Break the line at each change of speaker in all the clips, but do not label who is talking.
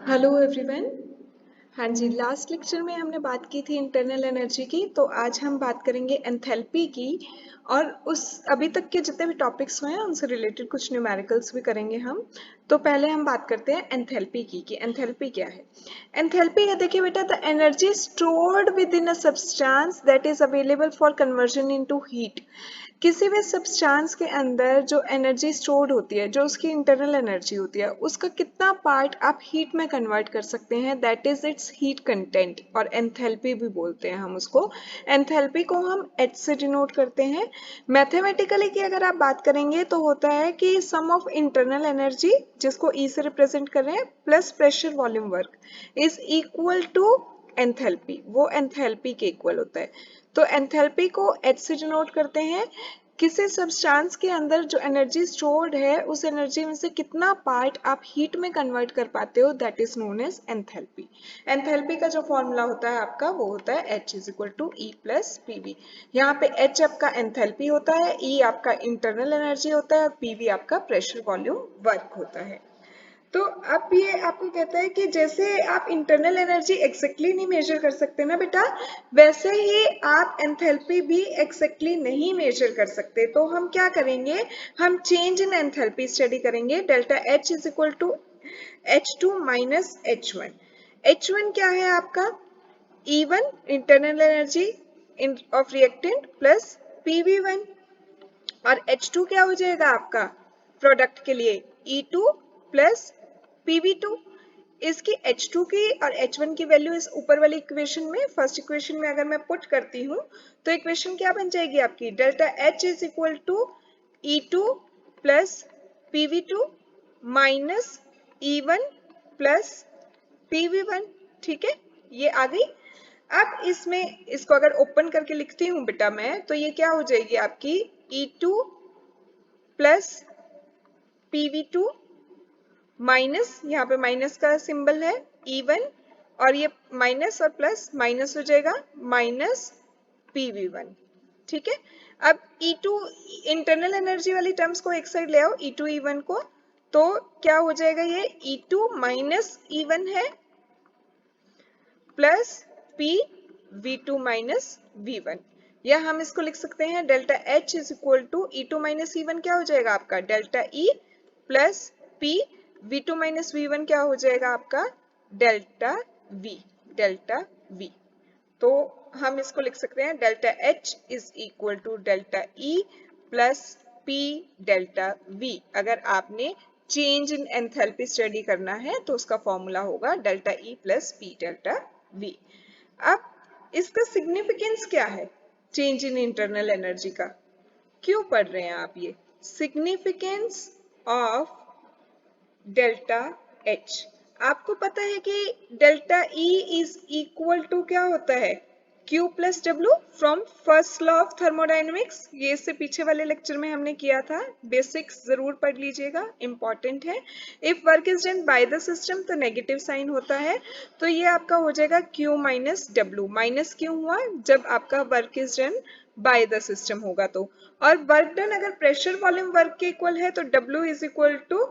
Hello everyone. हाँ जी, last lecture में हमने बात की थी इंटरनल एनर्जी की, तो आज हम बात करेंगे एंथैल्पी की। और उस अभी तक के जितने भी टॉपिक्स हुए हैं उनसे रिलेटेड कुछ न्यूमेरिकल्स भी करेंगे हम। तो पहले हम बात करते हैं एंथैल्पी की कि एंथैल्पी क्या है। एंथैल्पी है, देखिए बेटा, the energy stored with in a substance that is available for conversion into heat. किसी भी सब्सटेंस के अंदर जो एनर्जी स्टोर्ड होती है, जो उसकी इंटरनल एनर्जी होती है, उसका कितना पार्ट आप हीट में कन्वर्ट कर सकते हैं, that is it's heat content, और एंथैल्पी भी बोलते हैं हम उसको। एंथैल्पी को हम एच से डिनोट करते हैं। मैथमेटिकली की अगर आप बात करेंगे तो होता है कि सम ऑफ इंटरनल एनर्जी, जिसको ई से रिप्रेजेंट कर रहे हैं, plus pressure volume work is equal to enthalpy. वो एंथैल्पी के इक्वल होता है। तो एंथैल्पी को एच से डिनोट करते हैं। किसी सब्सटेंस के अंदर जो एनर्जी स्टोर्ड है, उस एनर्जी में से कितना पार्ट आप हीट में कन्वर्ट कर पाते हो, that is known as enthalpy. Enthalpy का जो फॉर्मूला होता है आपका, वो होता है H is equal to E plus P V. यहाँ पे H आपका एंथैल्पी होता है, E आपका इंटरनल एनर्जी होता है, और PV आपका प्रेशर वॉल्यूम वर्क होता है। तो अब ये आपको कहता है कि जैसे आप इंटरनल एनर्जी एग्जैक्टली नहीं मेजर कर सकते ना बेटा, वैसे ही आप एंथैल्पी भी एग्जैक्टली नहीं मेजर कर सकते। तो हम क्या करेंगे, हम चेंज इन एंथैल्पी स्टडी करेंगे। Delta H is equal to H2 minus H1। H1 क्या है आपका, E1 internal energy of reactant plus PV1, और H2 क्या हो जाएगा आपका प्रोडक्ट के लिए, E2 प्लस PV2। इसकी H2 की और H1 की वैल्यू इस ऊपर वाली इक्वेशन में, फर्स्ट इक्वेशन में अगर मैं पुट करती हूँ, तो इक्वेशन क्या बन जाएगी आपकी, delta H is equal to E2 plus PV2 minus E1 plus PV1। ठीक है, ये आ गई। अब इसमें इसको अगर ओपन करके लिखती हूँ बेटा मैं, तो ये क्या हो जाएगी आपकी, E2 प्लस PV2 माइनस, यहाँ पे माइनस का सिंबल है, E1, और ये माइनस और प्लस माइनस हो जाएगा, माइनस PV1। ठीक है, अब E2 इंटरनल एनर्जी वाली टर्म्स को एक साइड ले आओ, E2 E1 को, तो क्या हो जाएगा, ये E2 माइनस E1 है plus P V2 minus V1, या हम इसको लिख सकते हैं delta H is equal to E2 minus E1 क्या हो जाएगा आपका, delta E plus P V2 minus V1 क्या हो जाएगा आपका, डेल्टा V, डेल्टा V। तो हम इसको लिख सकते हैं delta H is equal to delta E plus P delta V। अगर आपने चेंज इन एंथैल्पी स्टडी करना है तो उसका फॉर्मूला होगा delta E plus P delta V। अब इसका सिग्निफिकेंस क्या है चेंज इन इंटरनल एनर्जी का, क्यों पढ़ रहे हैं आप ये, सिग्निफिकेंस ऑफ डेल्टा H। आपको पता है कि delta E is equal to क्या होता है, Q plus W from first law of thermodynamics. ये इससे पीछे वाले लेक्चर में हमने किया था, बेसिक्स जरूर पढ़ लीजिएगा, इंपॉर्टेंट है। If work is done by the system तो नेगेटिव साइन होता है, तो ये आपका हो जाएगा Q माइनस डब्ल्यू। माइनस क्यों हुआ, जब आपका work is done by the system होगा तो। और वर्क डन अगर प्रेशर वॉल्यूम वर्क के इक्वल है तो W is equal to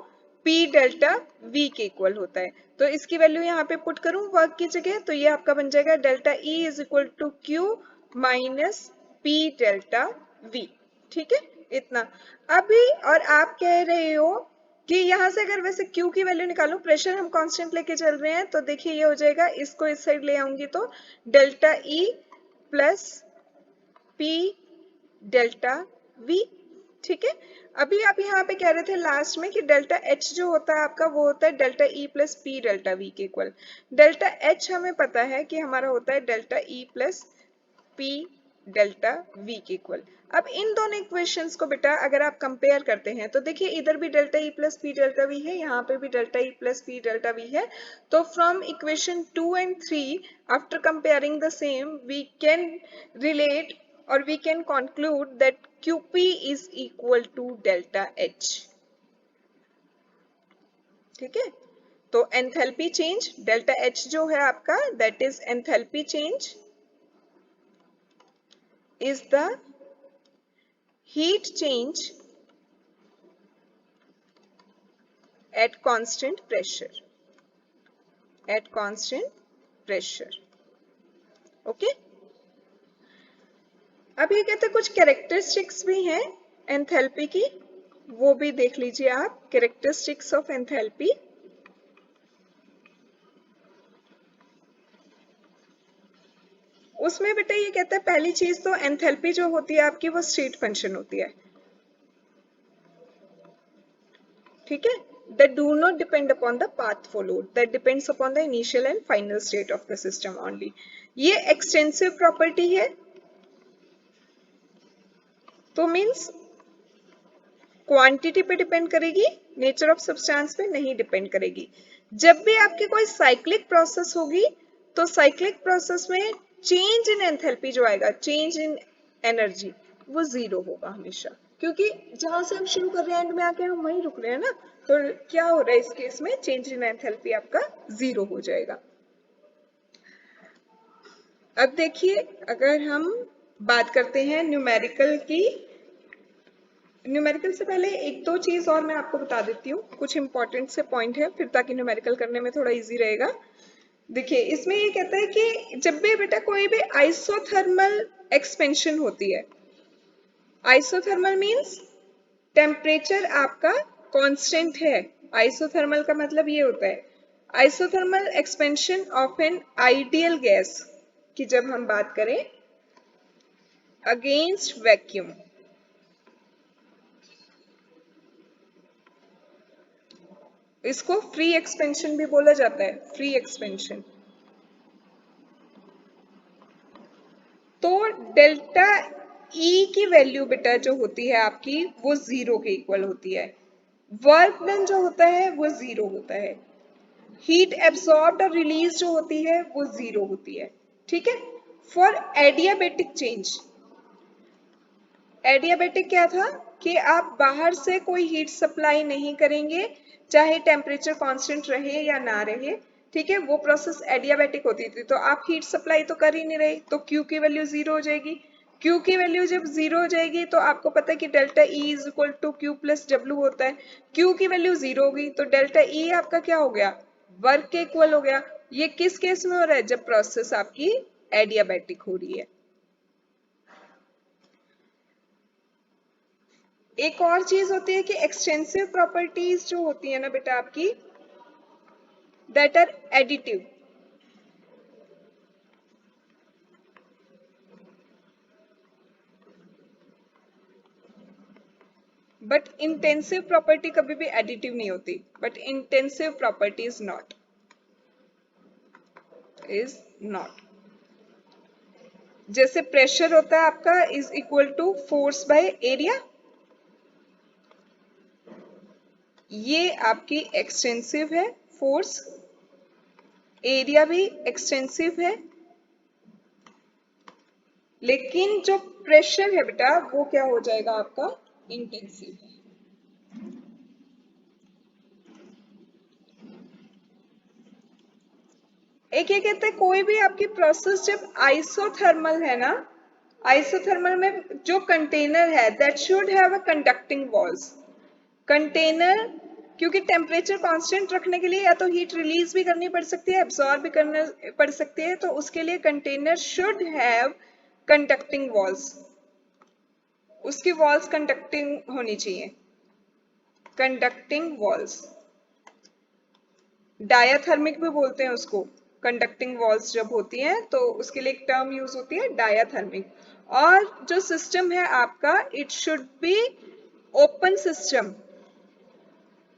P delta V के इक्वल होता है। तो इसकी वैल्यू यहाँ पे पुट करूं वर्क की जगह, तो ये आपका बन जाएगा delta E is equal to Q minus P delta V। ठीक है, इतना। अभी और आप कह रहे हो कि यहाँ से अगर वैसे Q की वैल्यू निकालूं, प्रेशर हम कांस्टेंट लेके चल रहे हैं, तो देखिए ये हो जाएगा, इसको इस साइड ले आऊंगी तो delta E plus P delta V। ठीक है, अभी आप यहाँ पे कह रहे थे लास्ट में कि डेल्टा H जो होता है आपका, वो होता है delta E plus P delta V के इक्वल। डेल्टा H हमें पता है कि हमारा होता है delta E plus P delta V के इक्वल। अब इन दोनों इक्वेशंस को बेटा अगर आप कंपेयर करते हैं तो देखिए इधर भी delta E plus P delta V है, यहाँ पे भी delta E plus P delta V है। तो from equation 2 and 3 after comparing the same we can relate or we can conclude that QP is equal to delta H। ठीक है, तो enthalpy change delta H जो है आपका, that is enthalpy change is the heat change at constant pressure। At constant pressure. Okay, अब ये कहते हैं कुछ कैरेक्टरिस्टिक्स भी हैं एंथैल्पी की, वो भी देख लीजिए आप, कैरेक्टरिस्टिक्स ऑफ एंथैल्पी। उसमें बेटा ये कहता है पहली चीज तो एंथैल्पी जो होती है आपकी वो स्टेट फंक्शन होती है, ठीक है, that do not depend upon the path followed, that depends upon the initial and final state of the system only। ये एक्सटेंसिव प्रॉपर्टी है, तो मीन्स क्वांटिटी पे डिपेंड करेगी, नेचर ऑफ सब्सटेंस पे नहीं डिपेंड करेगी। जब भी आपकी कोई साइक्लिक प्रोसेस होगी तो साइक्लिक प्रोसेस में चेंज इन एंथैल्पी जो आएगा, चेंज इन एनर्जी, वो जीरो होगा हमेशा, क्योंकि जहां से हम शुरू कर रहे हैं एंड में आके हम वहीं रुक रहे हैं ना, तो क्या हो रहा है इस केस में, चेंज इन एंथैल्पी आपका जीरो हो जाएगा। अब देखिए अगर हम बात करते हैं न्यूमेरिकल की, न्यूमेरिकल से पहले एक दो चीज और मैं आपको बता देती हूँ, कुछ इंपॉर्टेंट से पॉइंट है फिर, ताकि न्यूमेरिकल करने में थोड़ा इजी रहेगा। देखिए इसमें ये कहता है कि जब भी बेटा कोई भी आइसोथर्मल एक्सपेंशन होती है, आइसोथर्मल मींस टेम्परेचर आपका कांस्टेंट है, आइसोथर्मल का मतलब ये होता है isothermal expansion of an ideal gas की जब हम बात करें अगेंस्ट वैक्यूम, इसको फ्री एक्सपेंशन भी बोला जाता है, फ्री एक्सपेंशन। तो डेल्टा ई की वैल्यू बेटा जो होती है आपकी वो जीरो के इक्वल होती है, वर्क डन जो होता है वो जीरो होता है, हीट एब्सॉर्ब्ड और रिलीज जो होती है वो जीरो होती है, ठीक है। फॉर एडियाबेटिक चेंज, एडियाबेटिक क्या था कि आप बाहर से कोई हीट सप्लाई नहीं करेंगे, चाहे टेम्परेचर कांस्टेंट रहे या ना रहे, ठीक है, वो प्रोसेस एडियाबेटिक होती थी। तो आप हीट सप्लाई तो कर ही नहीं रहे, तो Q की वैल्यू जीरो हो जाएगी। Q की वैल्यू जब जीरो हो जाएगी तो आपको पता है कि delta E is equal to Q plus W होता है। Q की वैल्यू जीरो होगी तो डेल्टा E आपका क्या हो गया, वर्क के इक्वल हो गया। ये किस केस में हो रहा है, जब प्रोसेस आपकी एडियाबेटिक हो रही है। एक और चीज होती है कि एक्सटेंसिव प्रॉपर्टीज जो होती है ना बेटा आपकी, that are additive, but intensive property कभी भी एडिटिव नहीं होती, but intensive property is not. जैसे प्रेशर होता है आपका is equal to force by area, ये आपकी एक्सटेंसिव है फोर्स, एरिया भी एक्सटेंसिव है, लेकिन जो प्रेशर है बेटा वो क्या हो जाएगा आपका, इंटेंसिव है। एक ये कहते हैं कोई भी आपकी प्रोसेस जब आइसोथर्मल है ना, आइसोथर्मल में जो कंटेनर है that should have a conducting walls, container क्योंकि टेम्परेचर कांस्टेंट रखने के लिए या तो हीट रिलीज भी करनी पड़ सकती है, एब्सॉर्ब भी करना पड़ सकती है, तो उसके लिए container should have conducting walls, उसकी वॉल्स कंडक्टिंग होनी चाहिए, कंडक्टिंग वॉल्स, डायाथर्मिक भी बोलते हैं उसको, कंडक्टिंग वॉल्स जब होती हैं तो उसके लिए एक टर्म यूज होती है डायाथर्मिक। और जो सिस्टम है आपका it should be open system,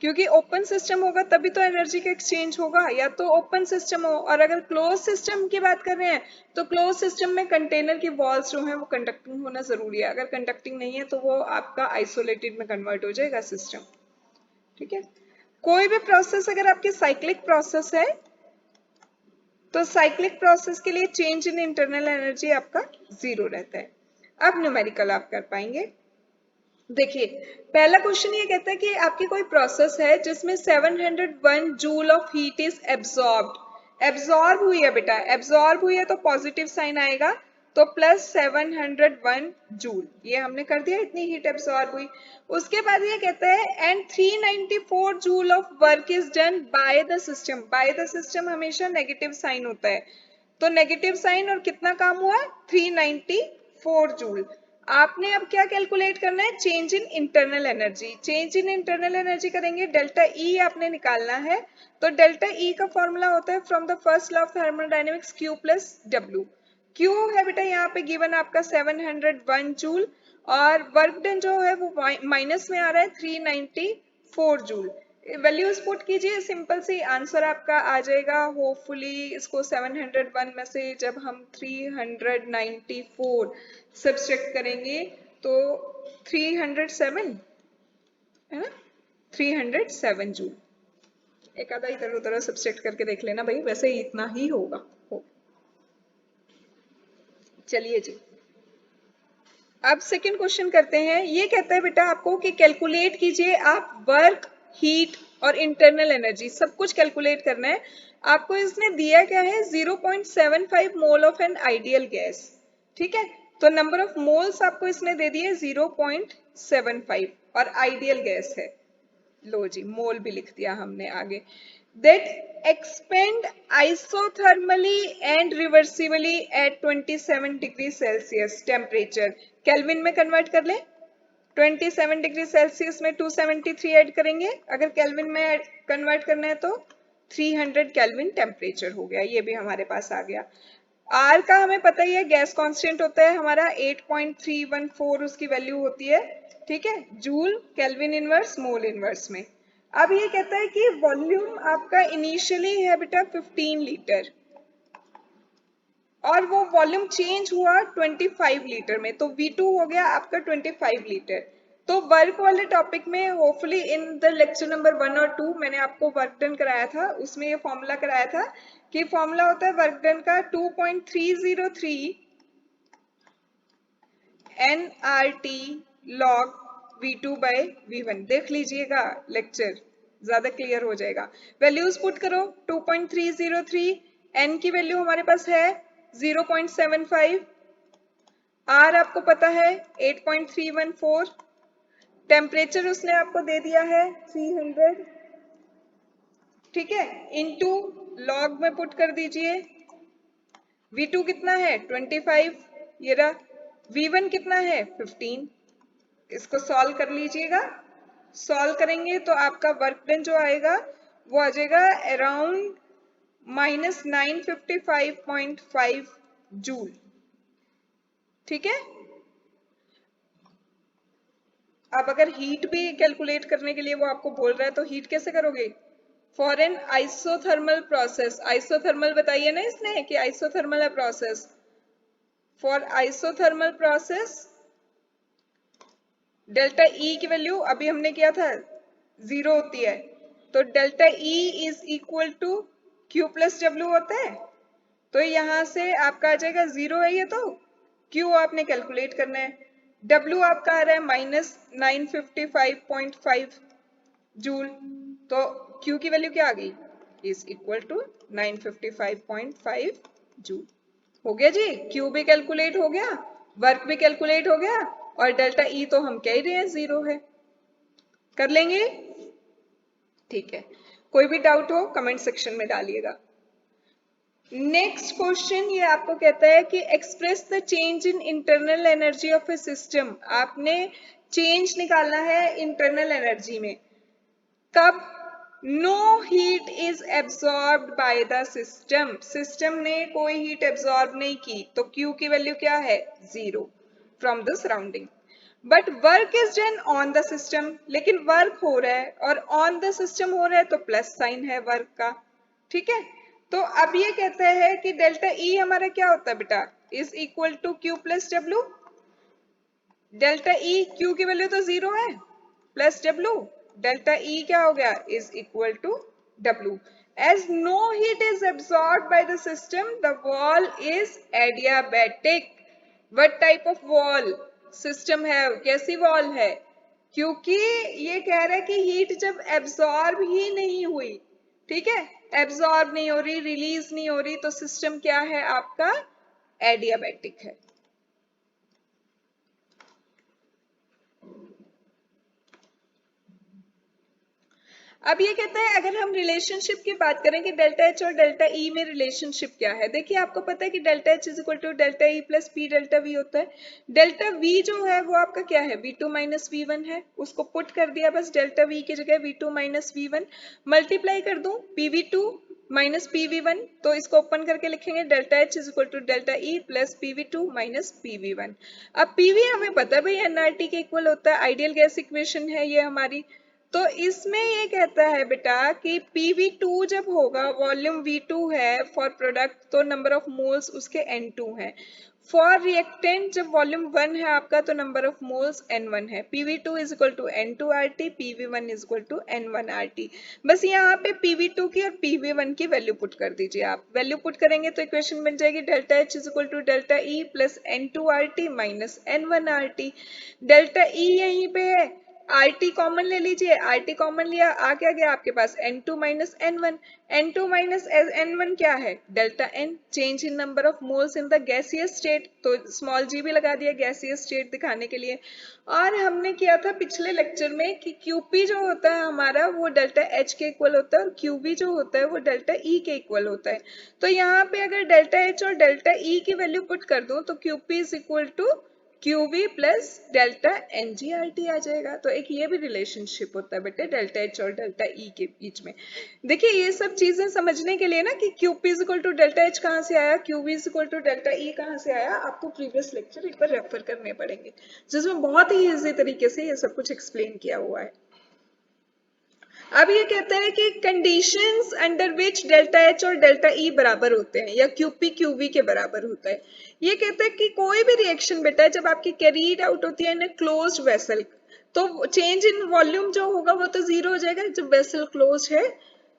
क्योंकि ओपन सिस्टम होगा तभी तो एनर्जी का एक्सचेंज होगा, या तो ओपन सिस्टम हो, और अगर क्लोज सिस्टम की बात कर रहे हैं तो क्लोज सिस्टम में कंटेनर की वॉल्स जो है वो कंडक्टिंग होना जरूरी है, अगर कंडक्टिंग नहीं है तो वो आपका आइसोलेटेड में कन्वर्ट हो जाएगा सिस्टम, ठीक है। कोई भी प्रोसेस अगर आपकी साइक्लिक प्रोसेस है तो साइक्लिक प्रोसेस के लिए चेंज इन इंटरनल एनर्जी आपका जीरो रहता है। अब न्यूमेरिकल आप कर पाएंगे। देखिए पहला क्वेश्चन ये कहता है कि आपकी कोई प्रोसेस है जिसमें 701 joule of heat is absorbed, absorb हुई है बेटा, एब्सॉर्ब हुई है तो पॉजिटिव साइन आएगा, तो प्लस 701 जूल, ये हमने कर दिया, इतनी हीट एब्सॉर्ब हुई। उसके बाद ये कहता है and 394 joule of work is done by the system. Bye the system हमेशा नेगेटिव साइन होता है, तो नेगेटिव साइन और कितना काम हुआ, 394 जूल। आपने अब क्या कैलकुलेट करना है, change in internal energy. Change in internal energy करेंगे, डेल्टा ई आपने निकालना है। तो डेल्टा ई का फॉर्मूला होता है from the first law of thermodynamics, Q plus W. Q है बेटा यहाँ पे गिवन आपका 701 जूल, और वर्क डन जो है वो माइनस में आ रहा है 394 जूल। वैल्यूज पुट कीजिए, सिंपल सी आंसर आपका आ जाएगा होपफुली। इसको 701 में से जब हम 394 सब्सट्रैक्ट करेंगे तो 307 है ना, 307 जूल। एक आधा इधर उधर सब्सट्रैक्ट करके देख लेना भाई, वैसे ही इतना ही होगा। चलिए जी, अब सेकंड क्वेश्चन करते हैं। ये कहता है बेटा आपको कि कैलकुलेट कीजिए आप वर्क, हीट और इंटरनल एनर्जी, सब कुछ कैलकुलेट करना है आपको। इसने दिया क्या है, 0.75 mole of an ideal gas. ठीक है, तो नंबर ऑफ मोल्स आपको इसने दे दिए 0.75 और आइडियल गैस है। लो जी, मोल भी लिख दिया हमने आगे। That expand isothermally and reversibly at 27 degree Celsius temperature. Kelvin में कन्वर्ट कर ले, 27 डिग्री सेल्सियस में 273 ऐड करेंगे, अगर केल्विन में कन्वर्ट करना है तो 300 केल्विन टेम्परेचर हो गया, ये भी हमारे पास आ गया। आर का हमें पता ही है, गैस कांस्टेंट होता है हमारा 8.314, उसकी वैल्यू होती है। ठीक है, joule kelvin inverse mole inverse में। अब ये कहता है कि वॉल्यूम आपका इनिशियली है बेटा 15 लीटर, और वो वॉल्यूम चेंज हुआ 25 लीटर में, तो V2 हो गया आपका 25 लीटर। तो वर्क वाले टॉपिक में hopefully in the lecture number 1 और 2 मैंने आपको वर्क डन कराया था, उसमें ये फॉर्मूला कराया था कि फॉर्मूला होता है वर्क डन का 2.303 nRT log V2 by V1। देख लीजिएगा लेक्चर, ज्यादा क्लियर हो जाएगा। वैल्यूज पुट करो, 2.303, n की वैल्यू हमारे पास है 0.75, R आपको पता है 8.314, टेम्परेचर उसने आपको दे दिया है 300। ठीक है, इनटू लॉग में पुट कर दीजिए। V2 कितना है 25, ये रहा। V1 कितना है 15। इसको सॉल्व कर लीजिएगा, सॉल्व करेंगे तो आपका वर्क डन जो आएगा वो आ जाएगा अराउंड -955.5 जूल। ठीक है, अब अगर हीट भी कैलकुलेट करने के लिए वो आपको बोल रहा है तो हीट कैसे करोगे, for an isothermal process. Isothermal बताइए ना इसने कि आइसोथर्मल है process. For isothermal process delta E की वैल्यू अभी हमने किया था 0 होती है, तो delta E is equal to Q plus W होता है। तो यहां से आपका आ जाएगा 0 है ये, तो क्यू आपने कैलकुलेट करना है। डब्ल्यू आपका आ रहा है -955.5 जूल, तो क्यू की वैल्यू क्या आ गई, इज इक्वल टू 955.5 जूल। हो गया जी, क्यू भी कैलकुलेट हो गया, वर्क भी कैलकुलेट हो गया, और डेल्टा ई तो हम कह ही रहे हैं 0 है। कर लेंगे, ठीक है। कोई भी डाउट हो कमेंट सेक्शन में डालिएगा। नेक्स्ट क्वेश्चन ये आपको कहता है कि express the change in internal energy of a system. आपने चेंज निकालना है इंटरनल एनर्जी में, कब, no heat is absorbed by the system. System ने कोई हीट एब्सॉर्ब नहीं की, तो Q की वैल्यू क्या है 0 from the surrounding. But work is done on the system, लेकिन वर्क हो रहा है और ऑन द सिस्टम हो रहा है तो प्लस साइन है वर्क का। ठीक है, तो अब ये कहता है कि डेल्टा ई हमारा क्या होता है बेटा, is equal to Q plus W. Delta E, Q की वैल्यू तो 0 है, प्लस डब्ल्यू, डेल्टा ई क्या हो गया, is equal to W. As no heat is absorbed by the system the wall is adiabatic. What type of wall, system है, कैसी wall है, क्योंकि ये कह रहा है कि हीट जब एब्सॉर्ब ही नहीं हुई, ठीक है, एब्सॉर्ब नहीं हो रही, रिलीज नहीं हो रही, तो सिस्टम क्या है आपका एडियाबैटिक है। अब ये कहता है अगर हम रिलेशनशिप की बात करें कि डेल्टा एच और डेल्टा ई में रिलेशनशिप क्या है, देखिए आपको पता है कि delta H is equal to delta E plus P delta V होता है। डेल्टा वी जो है वो आपका क्या है, V two minus V one है, उसको पुट कर दिया बस डेल्टा वी की जगह V two minus V one, multiply कर दूं P V two minus P V one, तो इसको ओपन करके लिखेंगे delta H is equal to delta E plus P V two minus P V one. अब P V हमें पता है भाई एनआरटी के इक्वल होता है, आइडियल गैस इक्वेशन है ये हमारी। तो इसमें ये कहता है बेटा कि PV2 जब होगा, वॉल्यूम V2 है फॉर प्रोडक्ट, तो नंबर ऑफ मोल्स उसके N2 है। फॉर रिएक्टेंट जब वॉल्यूम 1 है आपका, तो नंबर ऑफ मोल्स N1 है। PV2 is equal to N2 RT, PV1 is equal to N1 RT। बस यहाँ पे PV2 की और PV1 की वैल्यू पुट कर दीजिए। आप वैल्यू पुट करेंगे तो इक्वेशन बन जाएगी delta H is equal to delta E plus N2 RT minus N1 RT। Delta E यहीं पे है, RT कॉमन ले लीजिए, RT कॉमन लिया, आ क्या गया आपके पास N2 minus N1। N2 minus N1 क्या है, delta N, change in number of moles in the gaseous state, तो स्मॉल g भी लगा दिया गैसियस स्टेट दिखाने के लिए। और हमने किया था पिछले लेक्चर में कि QP जो होता है हमारा वो डेल्टा H के इक्वल होता है और QV जो होता है वो डेल्टा E के इक्वल होता है। तो यहाँ पे अगर डेल्टा H और डेल्टा E की वैल्यू पुट कर दूं तो QP is equal to QV plus delta NGRT आ जाएगा। तो एक ये भी रिलेशनशिप होता है बेटे डेल्टा H और डेल्टा E के बीच में। देखिए ये सब चीजें समझने के लिए ना कि QP is equal to delta H कहाँ से आया, QV is equal to delta E कहाँ से आया, आपको प्रीवियस लेक्चर एक बार रेफर करने पड़ेंगे जिसमें बहुत ही इजी तरीके से ये सब कुछ एक्सप्लेन किया हुआ है। अब ये कहते हैं कि conditions under which delta H और डेल्टा ई बराबर होते हैं या क्यूपी क्यूवी के बराबर होता है। ये कहते हैं कि कोई भी रिएक्शन बेटा जब आपकी कैरीड आउट होती है इन क्लोज्ड वेसल, तो चेंज इन वॉल्यूम जो होगा वो तो जीरो हो जाएगा जब वेसल क्लोज है।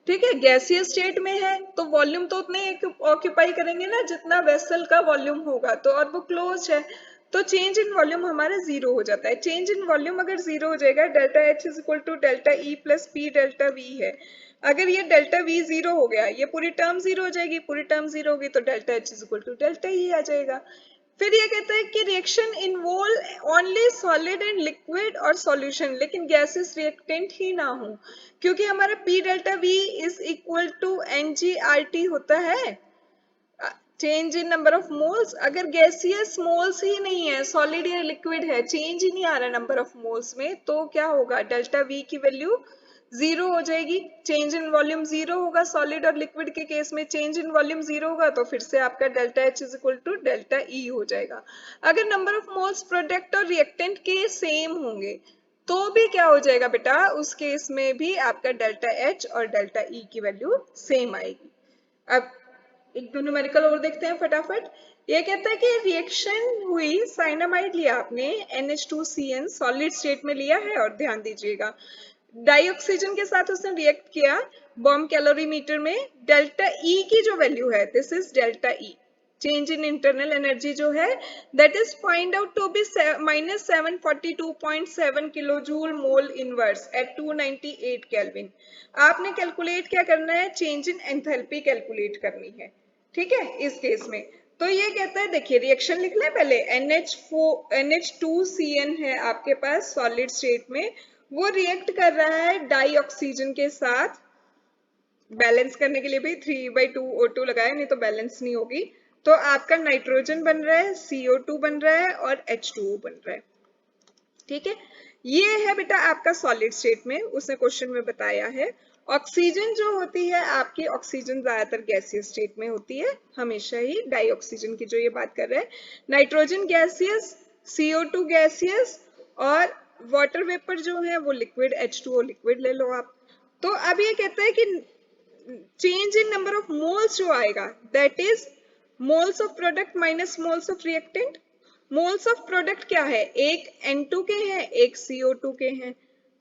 ठीक है, गैसियस स्टेट में है तो वॉल्यूम तो उतना ही ऑक्यूपाई करेंगे ना जितना वेसल का वॉल्यूम होगा, तो और वो क्लोज है तो चेंज इन वॉल्यूम हमारा जीरो हो जाता है। चेंज इन वॉल्यूम अगर जीरो हो जाएगा, delta H is equal to delta E plus P delta V है। अगर ये डेल्टा वी जीरो हो गया, ये पूरी टर्म जीरो हो जाएगी, पूरी टर्म जीरो होगी तो delta H is equal to delta E आ जाएगा। फिर ये कहता है कि reaction involve only solid and liquid और सॉल्यूशन, लेकिन गैसेस रिएक्टेंट ही ना हो, क्योंकि हमारा P delta V is equal to n g R T होता है, change in number of moles. अगर गैसियस मोल्स ही नहीं है, सॉलिड या लिक्विड है, चेंज ही नहीं आ रहा नंबर ऑफ मोल्स में, तो क्या होगा, डेल्टा वी की वैल्यू जीरो हो जाएगी। चेंज इन वॉल्यूम जीरो होगा, सॉलिड और लिक्विड के केस में चेंज इन वॉल्यूम जीरो होगा तो फिर से आपका delta H is equal to delta E हो जाएगा। अगर नंबर ऑफ मोल्स प्रोडक्ट और रिएक्टेंट के सेम होंगे तो भी क्या हो जाएगा बेटा, उस केस में भी आपका डेल्टा एच और डेल्टा ई की वैल्यू सेम आएगी। अब एक दो न्यूमेरिकल और देखते हैं फटाफट। ये कहता है कि रिएक्शन हुई, साइनामाइड लिया आपने NH2CN सॉलिड स्टेट में लिया है और ध्यान दीजिएगा डाई ऑक्सीजन के साथ उसने रिएक्ट किया बॉम्ब कैलोरीमीटर में, डेल्टा ई की जो वैल्यू है this is delta E, change in internal energy जो है that is find out to be minus 742.7 kilo joule mole inverse at 298 kelvin. आपने कैलकुलेट क्या करना है, चेंज इन एंथैल्पी कैलकुलेट करनी है। ठीक है, इस केस में तो ये कहता है, देखिए रिएक्शन लिख लें पहले, NH2CN है आपके पास सॉलिड स्टेट में, वो रिएक्ट कर रहा है डाई ऑक्सीजन के साथ, बैलेंस करने के लिए भी 3/2 O2 लगाए, नहीं तो बैलेंस नहीं होगी। तो आपका नाइट्रोजन बन रहा है, CO2 बन रहा है और H2O बन रहा है। ठीक है, ये है बेटा आपका सॉलिड स्टेट में, उसने क्वेश्चन में बताया है। ऑक्सीजन जो होती है आपकी, ऑक्सीजन ज्यादातर गैसियस स्टेट में होती है हमेशा ही, डाई ऑक्सीजन की जो ये बात कर रहे हैं, नाइट्रोजन गैसियस, CO2 गैसियस और वाटर वेपर जो है वो लिक्विड, H2O लिक्विड ले लो आप। तो अब ये कहता है कि change in number of moles जो आएगा that is moles of product minus moles of reactant. Moles of product क्या है, एक N2 के हैं एक CO2 के हैं,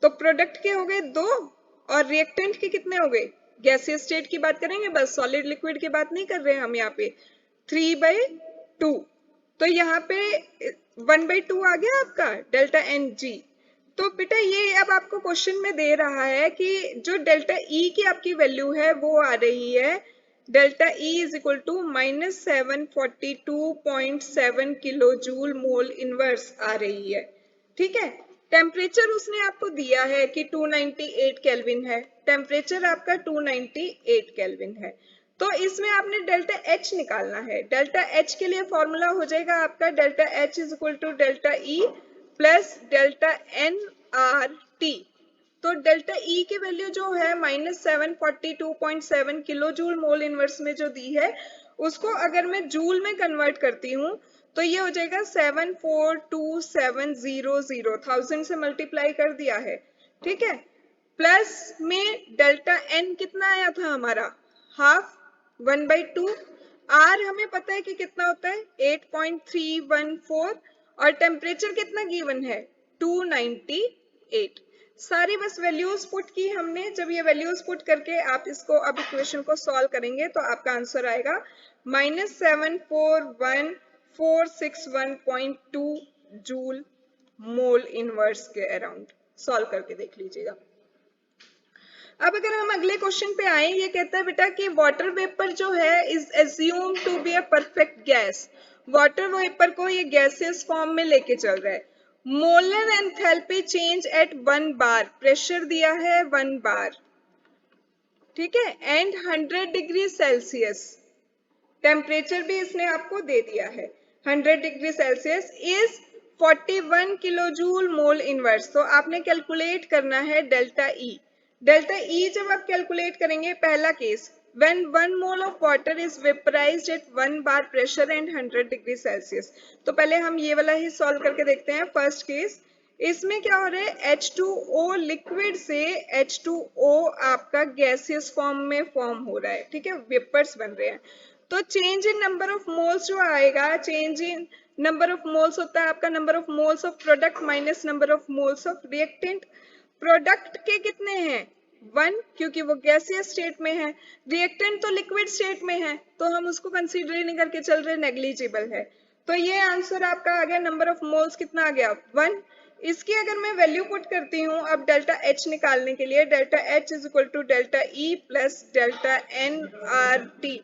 तो प्रोडक्ट के हो गए दो और रिएक्टेंट के कितने हो गए, गैसियस स्टेट की बात करेंगे बस, सॉलिड लिक्विड की बात नहीं कर रहे हैं हम यहाँ पे, 3/2। तो यहाँ पे 1/2 आ गया आपका डेल्टा एन जी। तो बेटा ये अब आपको क्वेश्चन में दे रहा है कि जो डेल्टा ई की आपकी वैल्यू है वो आ रही है delta E is equal to -742.7 kilo joule mole inverse आ रही है। ठीक है, टेम्परेचर उसने आपको दिया है कि 298 केल्विन है, टेम्परेचर आपका 298 केल्विन है। तो इसमें आपने डेल्टा एच निकालना है। डेल्टा एच के लिए फॉर्मूला हो जाएगा आपका delta H is equal to delta E plus delta N R T. तो डेल्टा ई की वैल्यू जो है -742.7 किलो जूल मोल इनवर्स में जो दी है, उसको अगर मैं जूल में कन्वर्ट करती हूँ तो ये हो जाएगा 742700, 1000 से मल्टीप्लाई कर दिया है। ठीक है, प्लस में डेल्टा एन कितना आया था हमारा, हाफ 1/2। आर हमें पता है कि कितना होता है 8.314, और टेम्परेचर कितना गिवन है 298। सारी बस वैल्यूज पुट की हमने। जब ये वैल्यूज पुट करके आप इसको अब इक्वेशन को सॉल्व करेंगे तो आपका आंसर आएगा -741461.2 जूल मोल इनवर्स के अराउंड। सॉल्व करके देख लीजिएगा। अब अगर हम अगले क्वेश्चन पे आए, ये कहता है बेटा कि वाटर वेपर जो है is assume to be a perfect gas. Water vapour को ये गैसियस फॉर्म में लेके चल रहा है। Molar enthalpy change at 1 bar, pressure दिया है 1 बार, ठीक है, एंड 100 डिग्री सेल्सियस, टेम्परेचर भी इसने आपको दे दिया है 100 degree Celsius, is 41 kilo joule mole inverse. तो आपने कैलकुलेट करना है डेल्टा ई। डेल्टा ई जब आप कैलकुलेट करेंगे, पहला case when 1 mole of water is vaporized at 1 bar pressure and 100 degree celsius। तो पहले हम ये वाला ही सॉल्व करके देखते हैं। फर्स्ट केस, इसमें क्या हो रहा है, H2O लिक्विड से H2O आपका गैसियस फॉर्म में फॉर्म हो रहा है, ठीक है, वेपर्स बन रहे हैं। तो change in number of moles जो आएगा, change in number of moles होता है आपका number of moles of product minus number of moles of reactant. Product के कितने हैं 1, क्योंकि वो गैसियस स्टेट में है। रिएक्टेंट तो लिक्विड स्टेट में है, तो हम उसको कंसीडर ही नहीं करके चल रहे, नेग्लिजिबल है। तो ये आंसर आपका आ गया, नंबर ऑफ मोल्स कितना आ गया 1। इसकी अगर मैं वैल्यू पुट करती हूँ अब डेल्टा एच निकालने के लिए, delta H is equal to delta E plus delta N R T.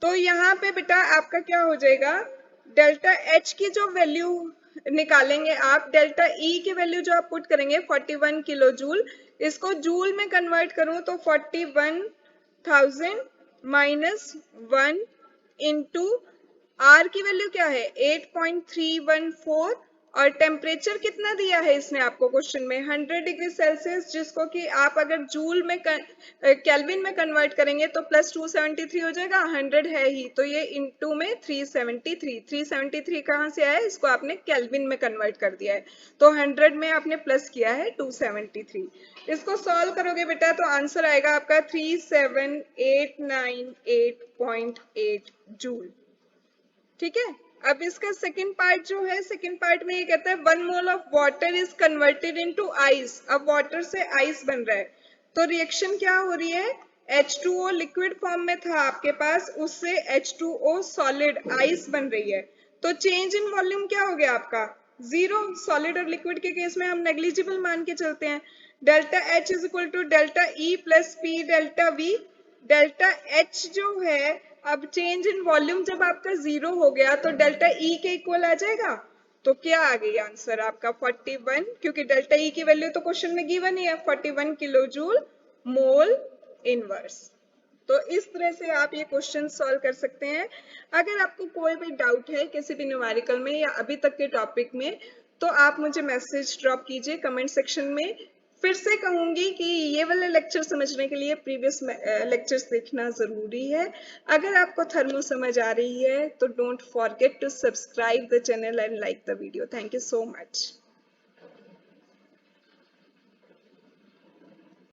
तो यहाँ पे बेटा आपका क्या हो जाएगा, डेल्टा एच की जो वैल्यू निकालेंगे आप, डेल्टा ई की वैल्यू जो आप पुट करेंगे 41 किलो जूल, इसको जूल में कन्वर्ट करूं तो 41,000 माइनस 1 इंटू आर की वैल्यू क्या है 8.314, और टेम्परेचर कितना दिया है इसने आपको क्वेश्चन में 100 डिग्री सेल्सियस, जिसको कि आप अगर जूल में केल्विन में कन्वर्ट करेंगे तो प्लस 273 हो जाएगा, 100 है ही तो ये इनटू में 373। 373 कहाँ से आया, इसको आपने केल्विन में कन्वर्ट कर दिया है, तो 100 में आपने प्लस किया है 273। इसको सॉल्व करोगे बेटा तो आंसर आएगा आपका 37898.8 जूल। ठीक है, अब इसका सेकंड पार्ट जो है, सेकंड पार्ट में ये कहता है 1 mole of water is converted into ice. अब वाटर से आइस बन रहा है, तो रिएक्शन क्या हो रही है, H2O लिक्विड फॉर्म में था आपके पास, उससे H2O सॉलिड आइस बन रही है। तो चेंज इन वॉल्यूम क्या हो गया आपका 0। सॉलिड और लिक्विड के केस में हम नेग्लिजिबल मान के चलते हैं। Delta H is equal to delta E plus P delta V। Delta H जो है, अब चेंज इन वॉल्यूम जब आपका 0 हो गया तो डेल्टा E के इक्वल आ जाएगा। तो क्या आ गई आंसर आपका 41, क्योंकि डेल्टा E की वैल्यू तो क्वेश्चन में गिवन ही है 41 किलो जूल मोल इनवर्स। तो इस तरह से आप ये क्वेश्चन सॉल्व कर सकते हैं। अगर आपको कोई भी डाउट है किसी भी न्यूमेरिकल में या अभी तक के टॉपिक में, तो आप मुझे मैसेज ड्रॉप कीजिए कमेंट सेक्शन में। फिर से कहूंगी कि ये वाले लेक्चर समझने के लिए प्रीवियस लेक्चर्स देखना जरूरी है। अगर आपको थर्मो समझ आ रही है तो don't forget to subscribe the channel and like the video. Thank you so much.